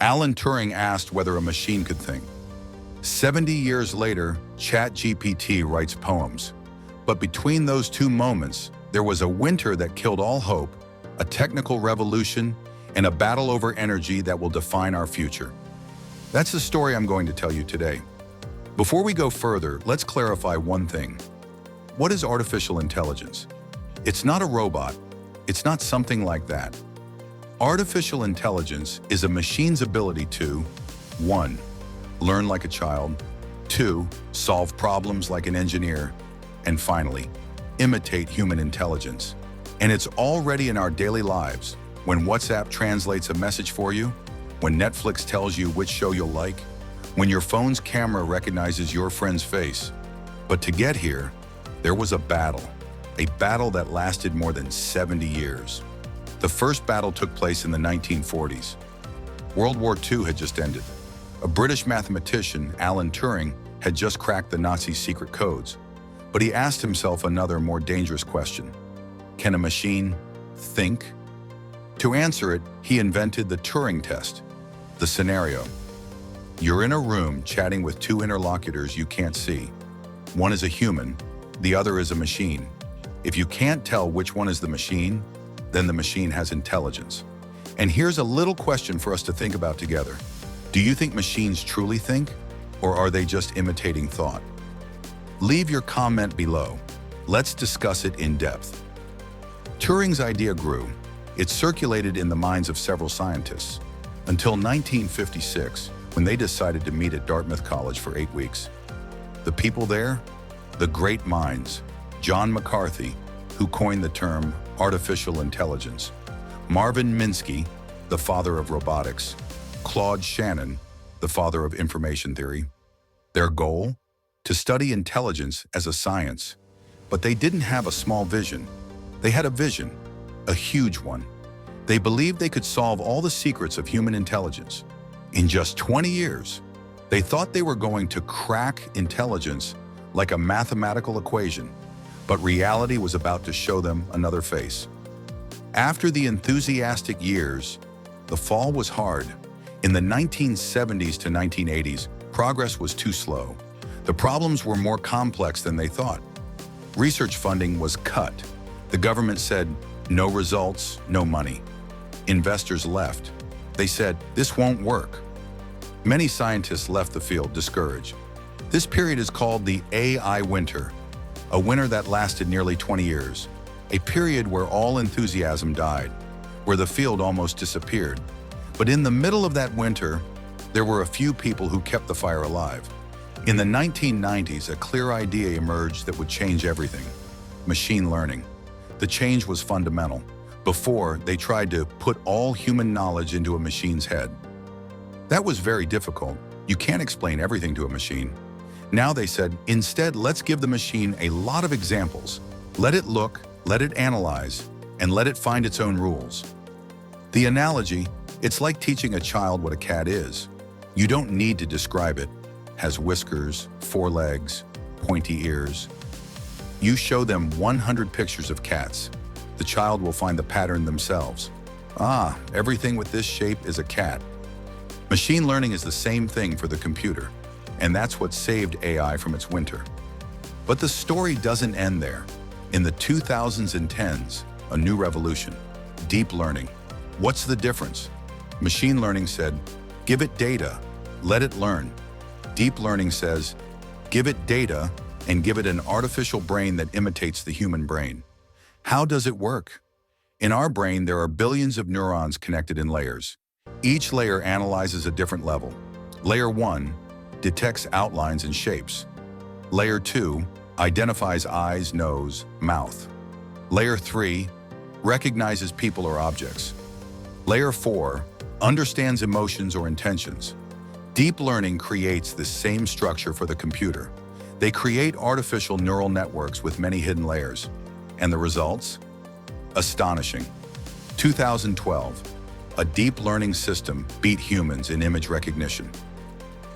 Alan Turing asked whether a machine could think. 70 years later, ChatGPT writes poems. But between those two moments, there was a winter that killed all hope, a technical revolution, and a battle over energy that will define our future. That's the story I'm going to tell you today. Before we go further, let's clarify one thing. What is artificial intelligence? It's not a robot. It's not something like that. Artificial intelligence is a machine's ability to 1. Learn like a child, 2. Solve problems like an engineer, and finally, imitate human intelligence. And it's already in our daily lives. When WhatsApp translates a message for you, when Netflix tells you which show you'll like, when your phone's camera recognizes your friend's face. But to get here, there was a battle that lasted more than 70 years. The first battle took place in the 1940s. World War II had just ended. A British mathematician, Alan Turing, had just cracked the Nazis' secret codes. But he asked himself another, more dangerous question. Can a machine think? To answer it, he invented the Turing test. The scenario: you're in a room chatting with two interlocutors you can't see. One is a human, the other is a machine. If you can't tell which one is the machine, then the machine has intelligence. And here's a little question for us to think about together. Do you think machines truly think, or are they just imitating thought? Leave your comment below. Let's discuss it in depth. Turing's idea grew. It circulated in the minds of several scientists until 1956, when they decided to meet at Dartmouth College for 8 weeks. The people there? The great minds. John McCarthy, who coined the term artificial intelligence. Marvin Minsky, the father of robotics. Claude Shannon, the father of information theory. Their goal? To study intelligence as a science. But they didn't have a small vision. They had a vision, a huge one. They believed they could solve all the secrets of human intelligence. In just 20 years, they thought they were going to crack intelligence like a mathematical equation, but reality was about to show them another face. After the enthusiastic years, the fall was hard. In the 1970s to 1980s, progress was too slow. The problems were more complex than they thought. Research funding was cut. The government said, no results, no money. Investors left. They said, this won't work. Many scientists left the field discouraged. This period is called the AI winter, a winter that lasted nearly 20 years, a period where all enthusiasm died, where the field almost disappeared. But in the middle of that winter, there were a few people who kept the fire alive. In the 1990s, a clear idea emerged that would change everything: machine learning. The change was fundamental. Before, they tried to put all human knowledge into a machine's head. That was very difficult. You can't explain everything to a machine. Now they said, instead, let's give the machine a lot of examples. Let it look, let it analyze, and let it find its own rules. The analogy, it's like teaching a child what a cat is. You don't need to describe it. Has whiskers, 4 legs, pointy ears. You show them 100 pictures of cats. The child will find the pattern themselves. Ah, everything with this shape is a cat. Machine learning is the same thing for the computer, and that's what saved AI from its winter. But the story doesn't end there. In the 2010s, a new revolution: deep learning. What's the difference? Machine learning said, give it data, let it learn. Deep learning says, give it data and give it an artificial brain that imitates the human brain. How does it work? In our brain, there are billions of neurons connected in layers. Each layer analyzes a different level. Layer 1 detects outlines and shapes. Layer 2 identifies eyes, nose, mouth. Layer 3 recognizes people or objects. Layer 4 understands emotions or intentions. Deep learning creates the same structure for the computer. They create artificial neural networks with many hidden layers. And the results? Astonishing. 2012, a deep learning system beat humans in image recognition.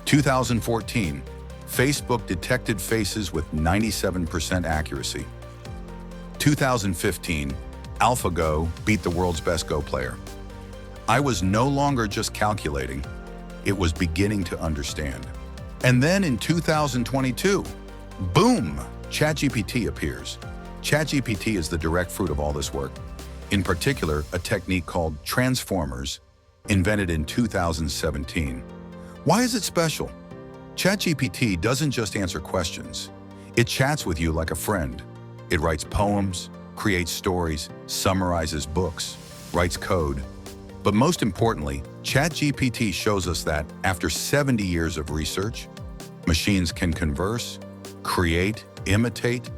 2014, Facebook detected faces with 97% accuracy. 2015, AlphaGo beat the world's best Go player. I was no longer just calculating, it was beginning to understand. And then in 2022, boom, ChatGPT appears. ChatGPT is the direct fruit of all this work. In particular, a technique called transformers, invented in 2017. Why is it special? ChatGPT doesn't just answer questions. It chats with you like a friend. It writes poems, creates stories, summarizes books, writes code. But most importantly, ChatGPT shows us that after 70 years of research, machines can converse, create, imitate,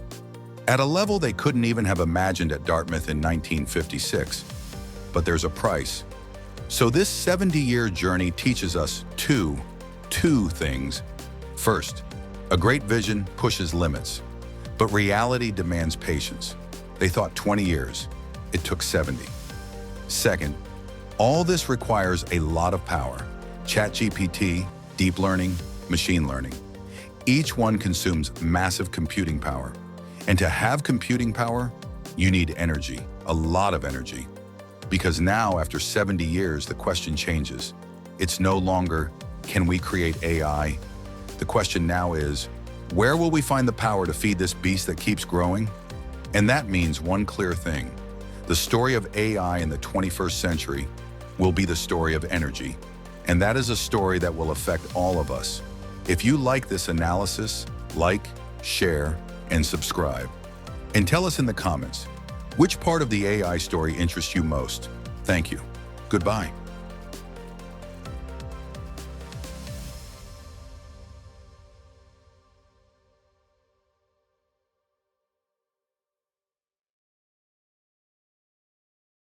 at a level they couldn't even have imagined at Dartmouth in 1956. But there's a price. So this 70-year journey teaches us two things. First, a great vision pushes limits, but reality demands patience. They thought 20 years. It took 70. Second, all this requires a lot of power. ChatGPT, deep learning, machine learning. Each one consumes massive computing power. And to have computing power, you need energy, a lot of energy. Because now, after 70 years, the question changes. It's no longer, can we create AI? The question now is, where will we find the power to feed this beast that keeps growing? And that means one clear thing. The story of AI in the 21st century will be the story of energy. And that is a story that will affect all of us. If you like this analysis, like, share, and subscribe. And tell us in the comments, which part of the AI story interests you most? Thank you. Goodbye.